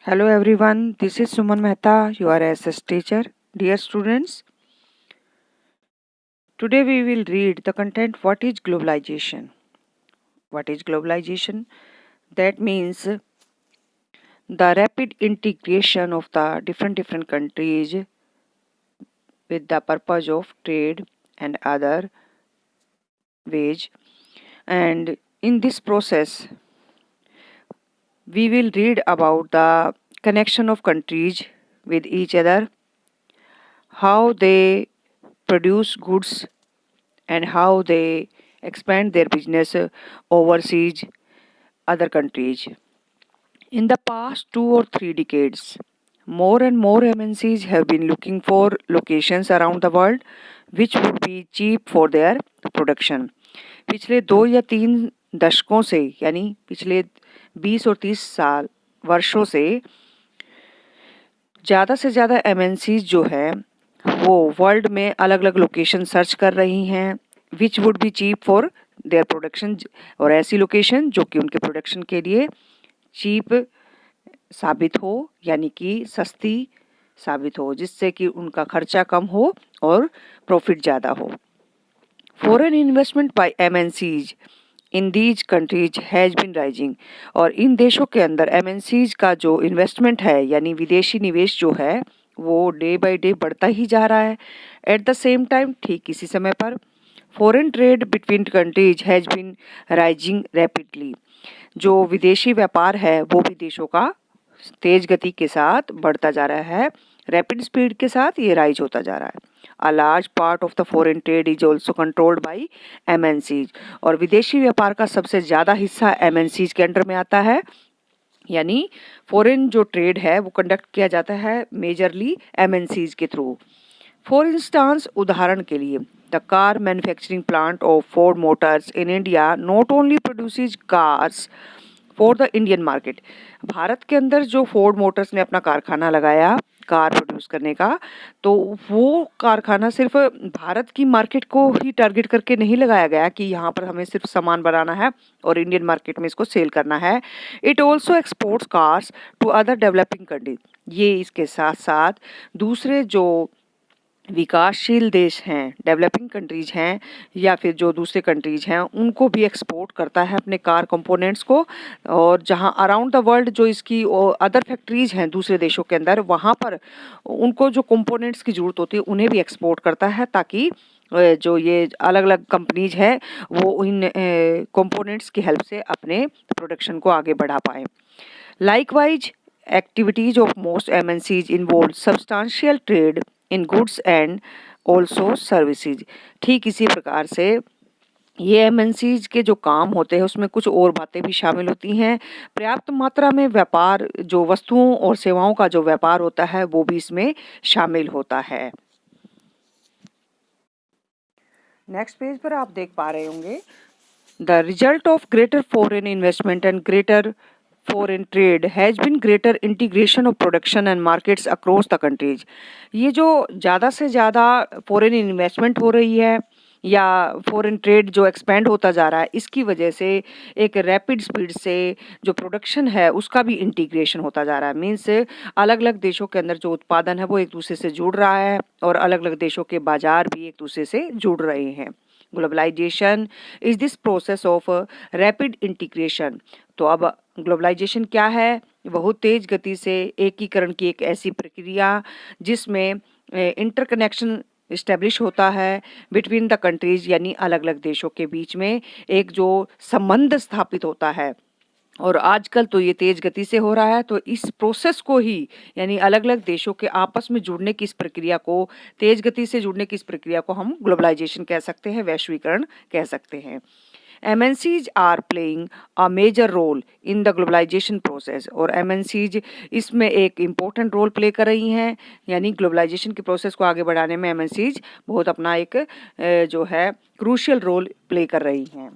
Hello everyone, this is Suman Mehta, your SS teacher. Dear students, today we will read the content What is globalization? What is globalization? That means the rapid integration of the different countries with the purpose of trade and other ways. And in this process, we will read about the connection of countries with each other, how they produce goods and how they expand their business overseas other countries. In the past 2 or 3 decades, more and more MNCs have been looking for locations around the world which would be cheap for their production. पिछले 2 या 3 दशकों से यानी पिछले 20 और 30 साल वर्षों से ज़्यादा से ज़्यादा MNCs जो है वो वर्ल्ड में अलग अलग लोकेशन सर्च कर रही हैं which would be cheap for their production और ऐसी लोकेशन जो कि उनके प्रोडक्शन के लिए चीप साबित हो यानी कि सस्ती साबित हो जिससे कि उनका खर्चा कम हो और प्रॉफिट ज़्यादा हो. Foreign investment by MNCs in these countries has been rising और इन देशों के अंदर MNCs का जो इन्वेस्टमेंट है यानी विदेशी निवेश जो है वो डे बाय डे बढ़ता ही जा रहा है. एट द सेम टाइम ठीक इसी समय पर foreign trade between countries has been rising rapidly. जो विदेशी व्यापार है वो भी देशों का तेज गति के साथ बढ़ता जा रहा है. रैपिड स्पीड के साथ ये राइज होता जा रहा है. A large part of the foreign trade is also controlled by MNCs और विदेशी व्यापार का सबसे ज़्यादा हिस्सा MNCs के अंडर में आता है यानी फॉरेन जो ट्रेड है वो कंडक्ट किया जाता है मेजरली MNCs के थ्रू. फॉर इंस्टांस उदाहरण के लिए the car manufacturing plant of Ford Motors in India not only produces cars for the Indian market. Bharat के अंदर जो फोर्ड मोटर्स ने अपना कारखाना लगाया कार प्रोड्यूस करने का तो वो कारखाना सिर्फ भारत की मार्केट को ही टारगेट करके नहीं लगाया गया कि यहाँ पर हमें सिर्फ सामान बनाना है और इंडियन मार्केट में इसको सेल करना है. It also exports cars to other developing countries. ये इसके साथ साथ दूसरे जो विकासशील देश हैं डेवलपिंग कंट्रीज हैं या फिर जो दूसरे कंट्रीज हैं उनको भी एक्सपोर्ट करता है अपने कार कंपोनेंट्स को. और जहां अराउंड द वर्ल्ड जो इसकी अदर फैक्ट्रीज हैं दूसरे देशों के अंदर वहां पर उनको जो कंपोनेंट्स की ज़रूरत होती है उन्हें भी एक्सपोर्ट करता है ताकि जो ये अलग अलग कंपनीज हैं वो इन कंपोनेंट्स की हेल्प से अपने प्रोडक्शन को आगे बढ़ा पाएँ. Likewise activities of most MNCs involve substantial trade in goods and also services. ठीक इसी प्रकार से ये MNCs के जो काम होते हैं उसमें कुछ और बातें भी शामिल होती हैं. पर्याप्त मात्रा में व्यापार जो वस्तुओं और सेवाओं का जो व्यापार होता है वो भी इसमें शामिल होता है. नेक्स्ट पेज पर आप देख पा रहे होंगे the result of greater foreign investment and greater foreign trade has been greater integration of production and markets across the countries. ये जो ज़्यादा से ज़्यादा फॉरेन इन्वेस्टमेंट हो रही है या फॉरेन ट्रेड जो एक्सपेंड होता जा रहा है इसकी वजह से एक रैपिड स्पीड से जो प्रोडक्शन है उसका भी इंटीग्रेशन होता जा रहा है. मीन्स अलग अलग देशों के अंदर जो उत्पादन है वो एक दूसरे से जुड़ रहा है और अलग अलग देशों के बाजार भी एक दूसरे से जुड़ रहे हैं. Globalisation is this process of rapid integration. तो अब ग्लोबलाइजेशन क्या है? बहुत तेज गति से एकीकरण की एक ऐसी प्रक्रिया जिसमें इंटरकनेक्शन इस्टेब्लिश होता है बिटवीन द कंट्रीज यानी अलग अलग देशों के बीच में एक जो संबंध स्थापित होता है. और आजकल तो ये तेज गति से हो रहा है तो इस प्रोसेस को ही यानी अलग अलग देशों के आपस में जुड़ने की इस प्रक्रिया को तेज गति से जुड़ने की इस प्रक्रिया को हम ग्लोबलाइजेशन कह सकते हैं, वैश्वीकरण कह सकते हैं. MNCs are playing a major role in the globalisation process और MNCs इसमें एक इम्पोर्टेंट रोल प्ले कर रही हैं यानी ग्लोबलाइजेशन के प्रोसेस को आगे बढ़ाने में MNCs बहुत अपना एक जो है क्रूशियल रोल प्ले कर रही हैं.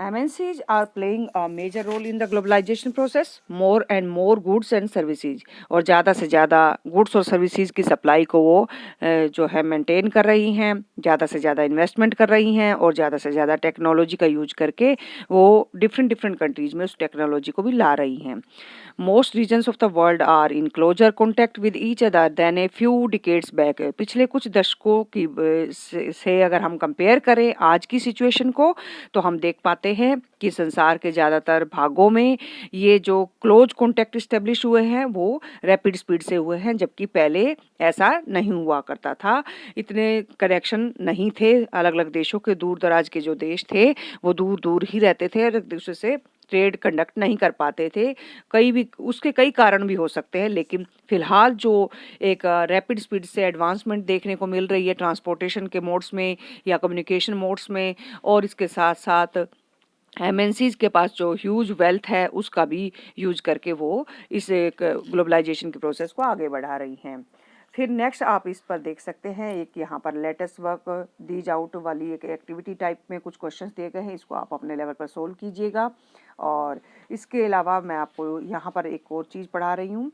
MNCs are playing a major role in the globalization process. More and more goods and services, और ज़्यादा से ज़्यादा गुड्स और सर्विसेज की सप्लाई को वो जो है मेंटेन कर रही हैं, ज़्यादा से ज़्यादा इन्वेस्टमेंट कर रही हैं और ज़्यादा से ज़्यादा टेक्नोलॉजी का यूज करके वो डिफरेंट कंट्रीज़ में उस टेक्नोलॉजी को भी ला रही हैं. Most regions of the world are in closer contact with each other than a few decades back. पिछले कुछ दशकों की से अगर हम कंपेयर करें आज की सिचुएशन को, तो हम देख पाते हैं कि संसार के ज़्यादातर भागों में ये जो क्लोज कॉन्टैक्ट इस्टेब्लिश हुए हैं वो रैपिड स्पीड से हुए हैं, जबकि पहले ऐसा नहीं हुआ करता था. इतने कनेक्शन नहीं थे. अलग अलग देशों के, दूर दराज के जो देश थे वो दूर दूर ही रहते थे और एक दूसरे से ट्रेड कंडक्ट नहीं कर पाते थे. उसके कई कारण भी हो सकते हैं, लेकिन फिलहाल जो एक रैपिड स्पीड से एडवांसमेंट देखने को मिल रही है ट्रांसपोर्टेशन के मोड्स में या कम्युनिकेशन मोड्स में, और इसके साथ साथ MNCs के पास जो ह्यूज वेल्थ है उसका भी यूज करके वो इस ग्लोबलाइजेशन के प्रोसेस को आगे बढ़ा रही हैं. फिर नेक्स्ट आप इस पर देख सकते हैं, एक यहाँ पर लेटेस्ट वर्क दीज आउट वाली एक एक्टिविटी टाइप में कुछ क्वेश्चंस दिए गए हैं. इसको आप अपने लेवल पर सोल्व कीजिएगा. और इसके अलावा मैं आपको यहाँ पर एक और चीज़ पढ़ा रही हूँ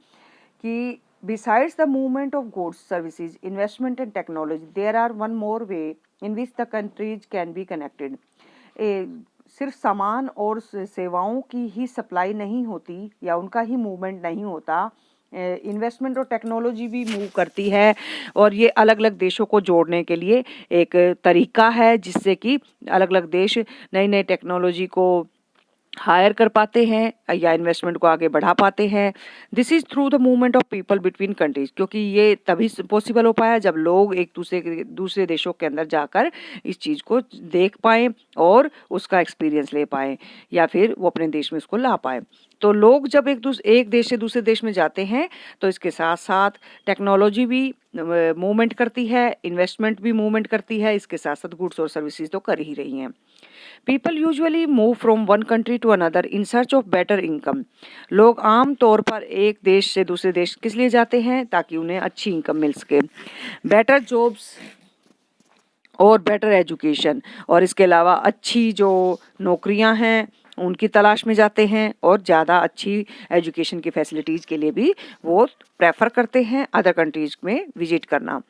कि besides the movement of goods services investment and technology there are one more way in which the countries can be connected. सिर्फ सामान और सेवाओं की ही सप्लाई नहीं होती या उनका ही मूवमेंट नहीं होता, इन्वेस्टमेंट और टेक्नोलॉजी भी मूव करती है, और ये अलग अलग देशों को जोड़ने के लिए एक तरीका है जिससे कि अलग अलग देश नई नई टेक्नोलॉजी को हायर कर पाते हैं या इन्वेस्टमेंट को आगे बढ़ा पाते हैं. This is through the movement of people between countries, क्योंकि ये तभी पॉसिबल हो पाया जब लोग एक दूसरे देशों के अंदर जाकर इस चीज़ को देख पाएँ और उसका एक्सपीरियंस ले पाएँ या फिर वो अपने देश में उसको ला पाएँ. तो लोग जब एक देश से दूसरे देश में जाते हैं तो इसके साथ साथ टेक्नोलॉजी भी मूवमेंट करती है, इन्वेस्टमेंट भी मूवमेंट करती है, इसके साथ साथ गुड्स और सर्विसेज तो कर ही रही हैं. People usually move from one country to another in search of better income. लोग आम तौर पर एक देश से दूसरे देश किस लिए जाते हैं? ताकि उन्हें अच्छी इनकम मिल सके. बेटर जॉब्स और बेटर एजुकेशन, और इसके अलावा अच्छी जो नौकरियां हैं उनकी तलाश में जाते हैं और ज़्यादा अच्छी एजुकेशन की फैसिलिटीज़ के लिए भी वो प्रेफर करते हैं अदर कंट्रीज में विजिट करना.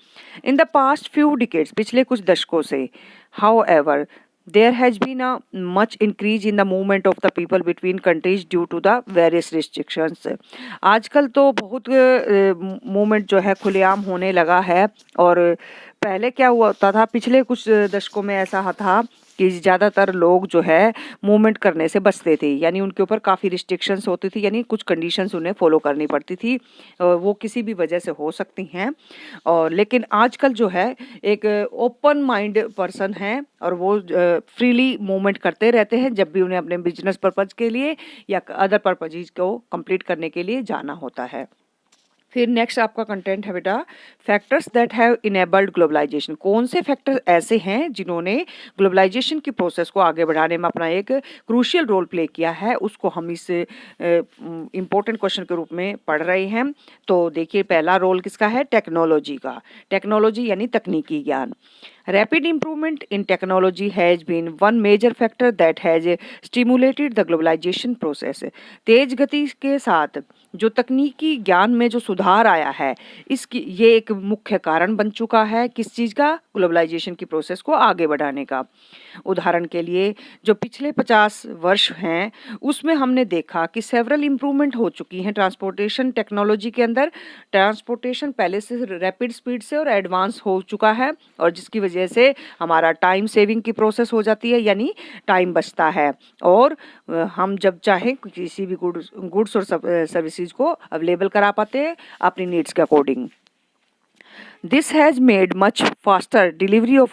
In the past few decades, पिछले कुछ दशकों से, however there has been a much increase in the movement of the people between countries due to the various restrictions. आजकल तो बहुत मूवमेंट जो है खुलेआम होने लगा है, और पहले क्या हुआ होता था, पिछले कुछ दशकों में ऐसा था कि ज़्यादातर लोग जो है मूवमेंट करने से बचते थे, यानी उनके ऊपर काफ़ी रिस्ट्रिक्शंस होती थी, यानी कुछ कंडीशंस उन्हें फॉलो करनी पड़ती थी, वो किसी भी वजह से हो सकती हैं. और लेकिन आजकल जो है एक ओपन माइंड पर्सन है और वो फ्रीली मूवमेंट करते रहते हैं जब भी उन्हें अपने बिजनेस पर्पज़ के लिए या अदर पर्पज़ को कंप्लीट करने के लिए जाना होता है. फिर नेक्स्ट आपका कंटेंट है बेटा, factors that have enabled globalisation. कौन से फैक्टर ऐसे हैं जिन्होंने ग्लोबलाइजेशन की प्रोसेस को आगे बढ़ाने में अपना एक क्रूशियल रोल प्ले किया है, उसको हम इस इम्पोर्टेंट क्वेश्चन के रूप में पढ़ रहे हैं. तो देखिए, पहला रोल किसका है? टेक्नोलॉजी का. टेक्नोलॉजी यानी तकनीकी ज्ञान. Rapid improvement in technology has been one major factor that has stimulated the globalization process. तेज गति के साथ जो तकनीकी ज्ञान में जो सुधार आया है, इसकी ये एक मुख्य कारण बन चुका है किस चीज़ का? ग्लोबलाइजेशन की प्रोसेस को आगे बढ़ाने का. उदाहरण के लिए जो पिछले 50 वर्ष हैं उसमें हमने देखा कि सेवरल इम्प्रूवमेंट हो चुकी हैं ट्रांसपोर्टेशन टेक्नोलॉजी के अंदर. ट्रांसपोर्टेशन पहले से रैपिड स्पीड से और एडवांस हो चुका है, और जिसकी वजह से हमारा टाइम सेविंग की प्रोसेस हो जाती है, यानी टाइम बचता है, और हम जब चाहें किसी भी गुड्स और सर्विसेज को अवेलेबल करा पाते हैं अपनी नीड्स के according. This has made much faster delivery of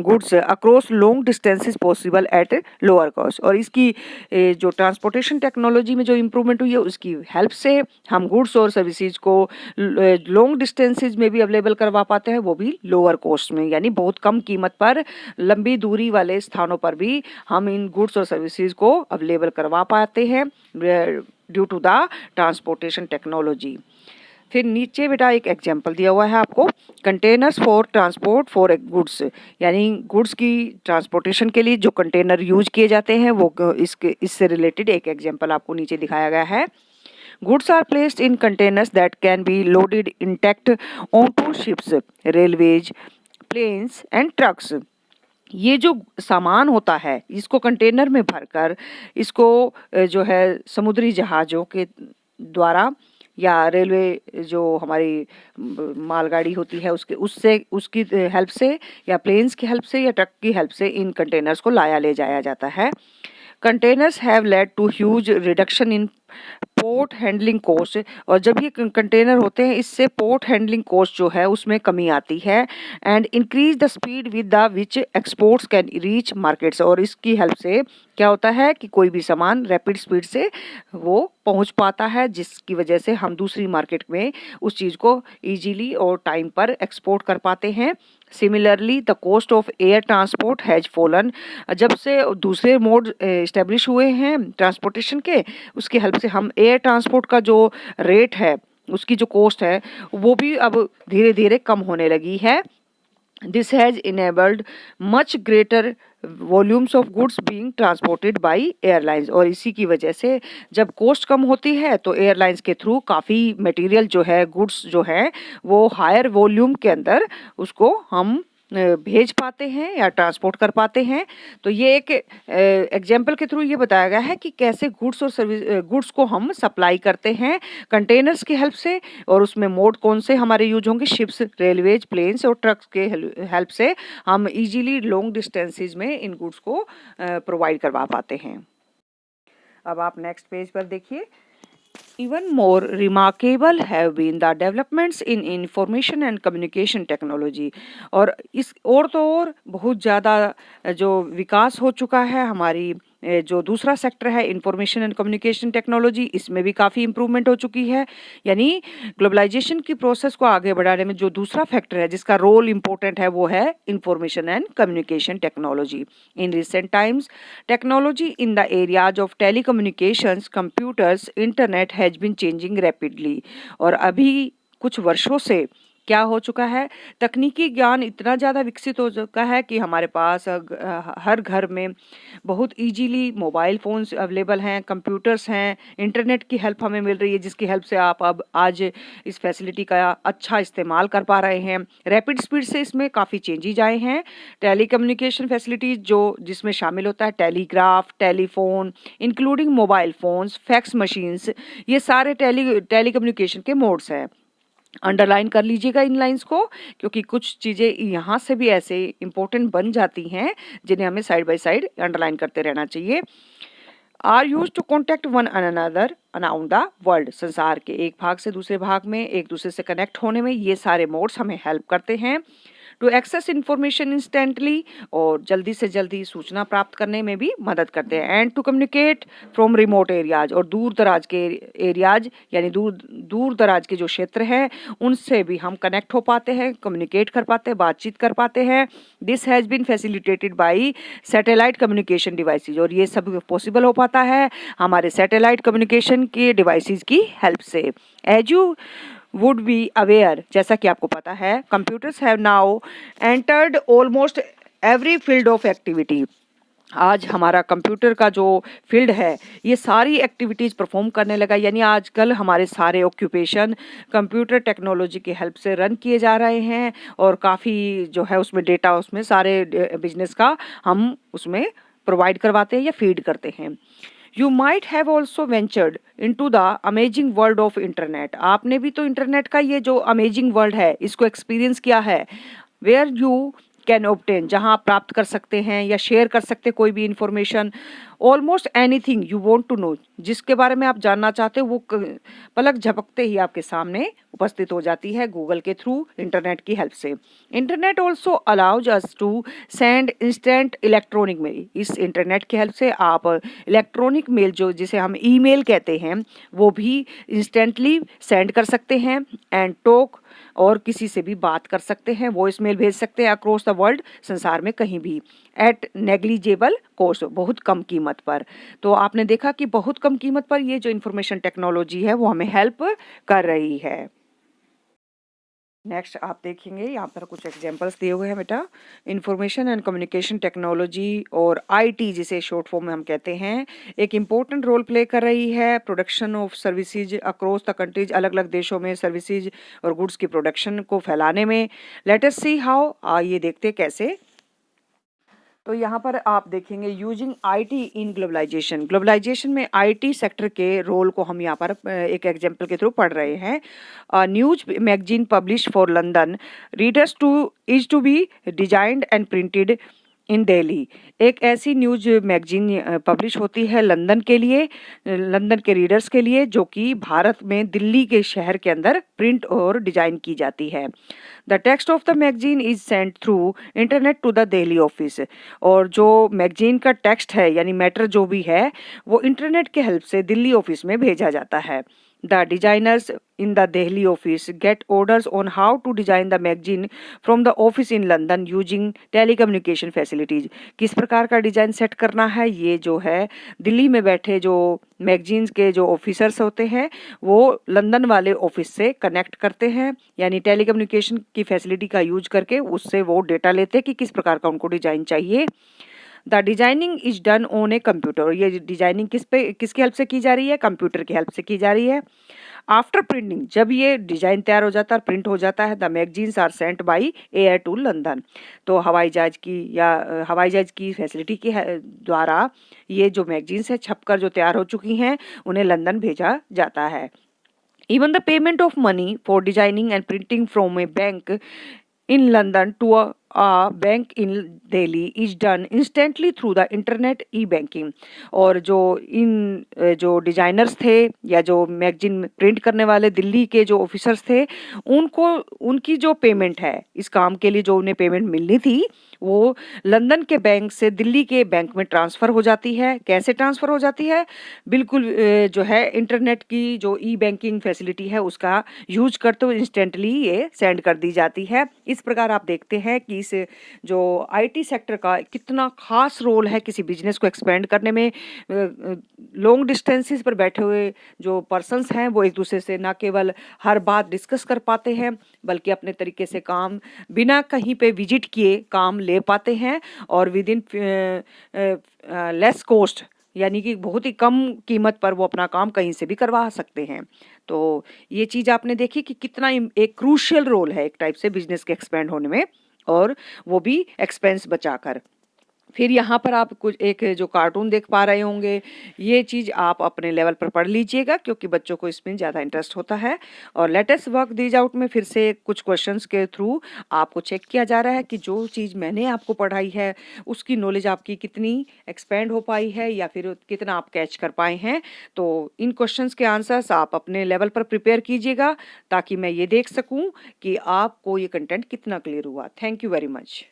goods across long distances possible at lower cost. और इसकी जो ट्रांसपोर्टेशन टेक्नोलॉजी में जो इम्प्रूवमेंट हुई है उसकी हेल्प से हम गुड्स और सर्विसेज को लॉन्ग डिस्टेंसेज में भी अवेलेबल करवा पाते हैं, वो भी लोअर कॉस्ट में, यानी बहुत कम कीमत पर लंबी दूरी वाले स्थानों पर भी हम इन गुड्स और सर्विसेज को अवेलेबल करवा पाते हैं due to the transportation technology. फिर नीचे बेटा एक एग्जाम्पल दिया हुआ है आपको, containers for transport for goods, यानी गुड्स की ट्रांसपोर्टेशन के लिए जो कंटेनर यूज किए जाते हैं वो इससे रिलेटेड एक एग्जाम्पल आपको नीचे दिखाया गया है। Goods are placed in containers that can be loaded intact onto ships, railways, planes and trucks. ये जो सामान होता है इसको कंटेनर में भरकर इसको जो है समुद्री जहाज़ों के द्वारा या रेलवे जो हमारी मालगाड़ी होती है उसकी हेल्प से या प्लेन्स की हेल्प से या ट्रक की हेल्प से इन कंटेनर्स को ले जाया जाता है। Containers have led to huge reduction in port handling cost, और जब ये कंटेनर होते हैं इससे पोर्ट हैंडलिंग कोस्ट जो है उसमें कमी आती है। And increase the speed with the which exports can reach markets, और इसकी हेल्प से क्या होता है कि कोई भी सामान रैपिड स्पीड से वो पहुंच पाता है, जिसकी वजह से हम दूसरी मार्केट में उस चीज़ को इजीली और टाइम पर एक्सपोर्ट कर पाते हैं। Similarly the cost of air transport has fallen, जब से दूसरे मोड इस्टेब्लिश हुए हैं ट्रांसपोर्टेशन के, उसकी हेल्प से हम एयर ट्रांसपोर्ट का जो रेट है उसकी जो कॉस्ट है वो भी अब धीरे धीरे कम होने लगी है। This has enabled much greater volumes of goods being transported by airlines, और इसी की वजह से जब कॉस्ट कम होती है तो एयरलाइंस के थ्रू काफ़ी मटेरियल जो है गुड्स जो है वो हायर वॉल्यूम के अंदर उसको हम भेज पाते हैं या ट्रांसपोर्ट कर पाते हैं। तो ये एक एग्जाम्पल के थ्रू ये बताया गया है कि कैसे गुड्स और गुड्स को हम सप्लाई करते हैं कंटेनर्स की हेल्प से, और उसमें मोड कौन से हमारे यूज होंगे, शिप्स, रेलवेज, प्लेन्स और ट्रक्स के हेल्प से हम इजीली लॉन्ग डिस्टेंसेज में इन गुड्स को प्रोवाइड करवा पाते हैं। अब आप नेक्स्ट पेज पर देखिए। Even more remarkable have been the developments in information and communication technology, और इस और तो और बहुत ज़्यादा जो विकास हो चुका है हमारी जो दूसरा सेक्टर है इंफॉर्मेशन एंड कम्युनिकेशन टेक्नोलॉजी, इसमें भी काफ़ी इम्प्रूवमेंट हो चुकी है। यानी ग्लोबलाइजेशन की प्रोसेस को आगे बढ़ाने में जो दूसरा फैक्टर है जिसका रोल इम्पोर्टेंट है वो है information and communication technology. In recent times technology in the areas of telecommunications, computers, internet has been changing rapidly, और अभी कुछ वर्षों से क्या हो चुका है, तकनीकी ज्ञान इतना ज़्यादा विकसित हो चुका है कि हमारे पास हर घर में बहुत इजीली मोबाइल फ़ोन्स अवेलेबल हैं, कंप्यूटर्स हैं, इंटरनेट की हेल्प हमें मिल रही है जिसकी हेल्प से आप अब आज इस फैसिलिटी का अच्छा इस्तेमाल कर पा रहे हैं। रैपिड स्पीड से इसमें काफ़ी चेंजेज आए हैं। टेलीकम्युनिकेशन फैसिलिटीज़ जो जिसमें शामिल होता है telegraph, telephone, including mobile phones, fax machines, ये सारे टेलीकम्युनिकेशन के मोड्स हैं। अंडरलाइन कर लीजिएगा इन लाइंस को, क्योंकि कुछ चीज़ें यहाँ से भी ऐसे इम्पोर्टेंट बन जाती हैं जिन्हें हमें साइड बाय साइड अंडरलाइन करते रहना चाहिए। Are use to contact one another around the world, संसार के एक भाग से दूसरे भाग में एक दूसरे से कनेक्ट होने में ये सारे मोड्स हमें हेल्प करते हैं। टू एक्सेस इन्फॉर्मेशन इंस्टेंटली, और जल्दी से जल्दी सूचना प्राप्त करने में भी मदद करते हैं। And to communicate from remote areas, और दूर दराज के एरियाज यानी दूर दराज के जो क्षेत्र है उनसे भी हम कनेक्ट हो पाते हैं, कम्युनिकेट कर पाते हैं, बातचीत कर पाते हैं। This has been facilitated by satellite communication devices, और ये सब पॉसिबल हो पाता है हमारे सैटेलाइट कम्युनिकेशन के डिवाइसेज की हेल्प से। As you would be aware, जैसा कि आपको पता है computers have now entered almost every field of activity. आज हमारा कंप्यूटर का जो फील्ड है ये सारी एक्टिविटीज़ परफॉर्म करने लगा, यानी आजकल हमारे सारे ऑक्यूपेशन कंप्यूटर टेक्नोलॉजी की हेल्प से रन किए जा रहे हैं, और काफ़ी जो है उसमें डेटा उसमें सारे बिजनेस का हम उसमें प्रोवाइड करवाते हैं या फीड करते हैं। You might have also ventured into the amazing world of internet. आपने भी तो इंटरनेट का ये जो अमेजिंग वर्ल्ड है इसको एक्सपीरियंस किया है। Where you can obtain, जहाँ आप प्राप्त कर सकते हैं या शेयर कर सकते हैं कोई भी information, almost anything you want to know, जिसके बारे में आप जानना चाहते हो वो पलक झपकते ही आपके सामने उपस्थित हो जाती है गूगल के थ्रू, इंटरनेट की हेल्प से। Internet also allows us to send instant electronic mail, इस इंटरनेट की हेल्प से आप इलेक्ट्रॉनिक मेल जो जिसे हम ईमेल कहते हैं वो भी इंस्टेंटली सेंड कर सकते हैं। एंड टॉक, और किसी से भी बात कर सकते हैं, वॉइस मेल भेज सकते हैं अक्रॉस द वर्ल्ड, संसार में कहीं भी, एट नेग्लिजेबल कॉस्ट, बहुत कम कीमत पर। तो आपने देखा कि बहुत कम कीमत पर ये जो इंफॉर्मेशन टेक्नोलॉजी है वो हमें हेल्प कर रही है। नेक्स्ट आप देखेंगे यहाँ पर कुछ एग्जांपल्स दिए हुए हैं बेटा। इंफॉर्मेशन एंड कम्युनिकेशन टेक्नोलॉजी और आईटी जिसे शॉर्ट फॉर्म में हम कहते हैं, एक इम्पोर्टेंट रोल प्ले कर रही है production of services across the countries, अलग अलग देशों में सर्विसेज और गुड्स की प्रोडक्शन को फैलाने में। लेट अस सी हाउ, ये देखते कैसे। तो यहाँ पर आप देखेंगे using IT in globalisation, globalisation में आईटी सेक्टर के रोल को हम यहाँ पर एक एग्जांपल के थ्रू पढ़ रहे हैं। News magazine publish for London readers to be designed and printed in Delhi. एक ऐसी न्यूज मैगजीन पब्लिश होती है लंदन के लिए, लंदन के रीडर्स के लिए, जो कि भारत में दिल्ली के शहर के अंदर प्रिंट और डिजाइन की जाती है। The text of the magazine is sent through internet to the Delhi office. और जो मैगजीन का टेक्स्ट है यानी मैटर जो भी है वो इंटरनेट के हेल्प से दिल्ली ऑफिस में भेजा जाता है। The designers in the Delhi office get orders on how to design the magazine from the office in London using telecommunication facilities। किस प्रकार का डिजाइन सेट करना है, ये जो है दिल्ली में बैठे जो मैगजीन्स के जो ऑफिसर्स होते हैं वो लंदन वाले ऑफिस से कनेक्ट करते हैं, यानी टेलीकम्युनिकेशन की फैसिलिटी का यूज करके उससे वो डेटा लेते हैं कि किस प्रकार का उनको डिजाइन चाहिए। The designing is done on a computer. ये डिजाइनिंग किसकी हेल्प से की जा रही है, कंप्यूटर की हेल्प से की जा रही है। आफ्टर प्रिंटिंग, जब ये डिजाइन तैयार हो जाता है और प्रिंट हो जाता है, the magazines are sent by air to London. तो हवाई जहाज की फैसिलिटी के द्वारा ये जो मैगजीन्स है छपकर जो तैयार हो चुकी हैं उन्हें लंदन भेजा जाता है। Even the payment of money for designing and printing from a bank in London to a bank in Delhi is done instantly through the internet e-banking। और जो डिजाइनर्स थे या जो मैगजीन प्रिंट करने वाले दिल्ली के जो ऑफिसर्स थे, उनकी जो पेमेंट है इस काम के लिए जो उन्हें पेमेंट मिलनी थी वो लंदन के बैंक से दिल्ली के बैंक में ट्रांसफ़र हो जाती है। कैसे ट्रांसफ़र हो जाती है, बिल्कुल जो है इंटरनेट की जो ई बैंकिंग फैसिलिटी है उसका यूज करते हुए इंस्टेंटली ये सेंड कर दी जाती है। इस प्रकार आप देखते हैं कि इस जो आईटी सेक्टर का कितना खास रोल है किसी बिजनेस को एक्सपेंड करने में। लॉन्ग डिस्टेंसेस पर बैठे हुए जो पर्सन्स हैं वो एक दूसरे से ना केवल हर बात डिस्कस कर पाते हैं बल्कि अपने तरीके से काम बिना कहीं पे विजिट किए काम ले पाते हैं और विद इन लेस कॉस्ट, यानी कि बहुत ही कम कीमत पर वो अपना काम कहीं से भी करवा सकते हैं। तो ये चीज़ आपने देखी कि कितना एक क्रूशियल रोल है एक टाइप से बिजनेस के एक्सपेंड होने में, और वो भी एक्सपेंस बचाकर। फिर यहाँ पर आप कुछ एक जो कार्टून देख पा रहे होंगे, ये चीज़ आप अपने लेवल पर पढ़ लीजिएगा क्योंकि बच्चों को इसमें ज़्यादा इंटरेस्ट होता है। और लेटेस्ट वर्क दीज आउट में फिर से कुछ क्वेश्चंस के थ्रू आपको चेक किया जा रहा है कि जो चीज़ मैंने आपको पढ़ाई है उसकी नॉलेज आपकी कितनी एक्सपेंड हो पाई है या फिर कितना आप कैच कर पाए हैं। तो इन क्वेश्चंस के आंसर्स आप अपने लेवल पर प्रिपेयर कीजिएगा ताकि मैं ये देख सकूँ कि आपको ये कंटेंट कितना क्लियर हुआ। Thank you very much.